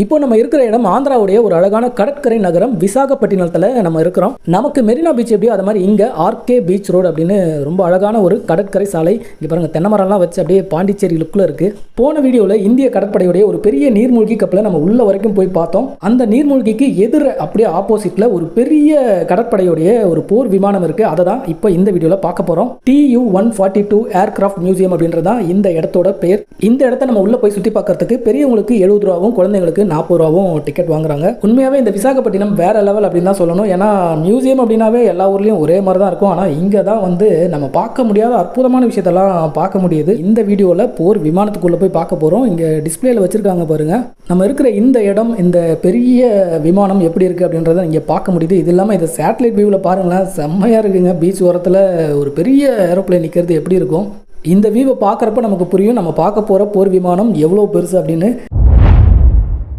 இப்போ நம்ம இருக்கிற இடம் ஆந்திராவுடைய ஒரு அழகான கடற்கரை நகரம் விசாகப்பட்டினத்தில் நம்ம இருக்கிறோம். நமக்கு மெரினா பீச் எப்படியோ அது மாதிரி இங்கே ஆர்கே பீச் ரோடு அப்படின்னு ரொம்ப அழகான ஒரு கடற்கரை சாலை. இங்கே பாருங்கள், தென்னை மரம்லாம் வச்சு அப்படியே பாண்டிச்சேரி லுக்கில் இருக்குது. போன வீடியோவில் இந்திய கடற்படையுடைய ஒரு பெரிய நீர்மூழ்கி கப்பலை நம்ம உள்ள வரைக்கும் போய் பார்த்தோம். அந்த நீர்மூழ்கிக்கு எதிர அப்படியே ஆப்போசிட்டில் ஒரு பெரிய கடற்படையுடைய ஒரு போர் விமானம் இருக்குது. அதை தான் இப்போ இந்த வீடியோவில் பார்க்க போகிறோம். TU-142 ஏர்கிராஃப்ட் மியூசியம் அப்படின்றதான் இந்த இடத்தோட பேர். இந்த இடத்த நம்ம உள்ள போய் சுற்றி பார்க்கறதுக்கு பெரியவங்களுக்கு 70 ரூபாவும் குழந்தைங்களுக்கு 40 ரூபாவும் டிக்கெட் வாங்குறாங்க. உண்மையாகவே இந்த விசாகப்பட்டினம் வேற லெவல் அப்படின்னு தான் சொல்லணும். ஏன்னா மியூசியம் அப்படின்னாவே எல்லா ஊர்லேயும் ஒரே மாதிரி தான் இருக்கும். ஆனால் இங்கே தான் வந்து நம்ம பார்க்க முடியாத அற்புதமான விஷயத்தெல்லாம் பார்க்க முடியுது. இந்த வீடியோவில் போர் விமானத்துக்குள்ளே போய் பார்க்க போகிறோம். இங்கே டிஸ்பிளேல வச்சுருக்காங்க பாருங்கள். நம்ம இருக்கிற இந்த இடம், இந்த பெரிய விமானம் எப்படி இருக்குது அப்படின்றத இங்கே பார்க்க முடியுது. இது இல்லாமல் இதை சேட்டலைட் வியூவில் பாருங்களேன், செம்மையாக இருக்குங்க. பீச் ஓரத்தில் ஒரு பெரிய ஏரோப்ளேன் நிற்கிறது எப்படி இருக்கும். இந்த வியூவை பார்க்குறப்ப நமக்கு புரியும் நம்ம பார்க்க போகிற போர் விமானம் எவ்வளோ பெருசு அப்படின்னு.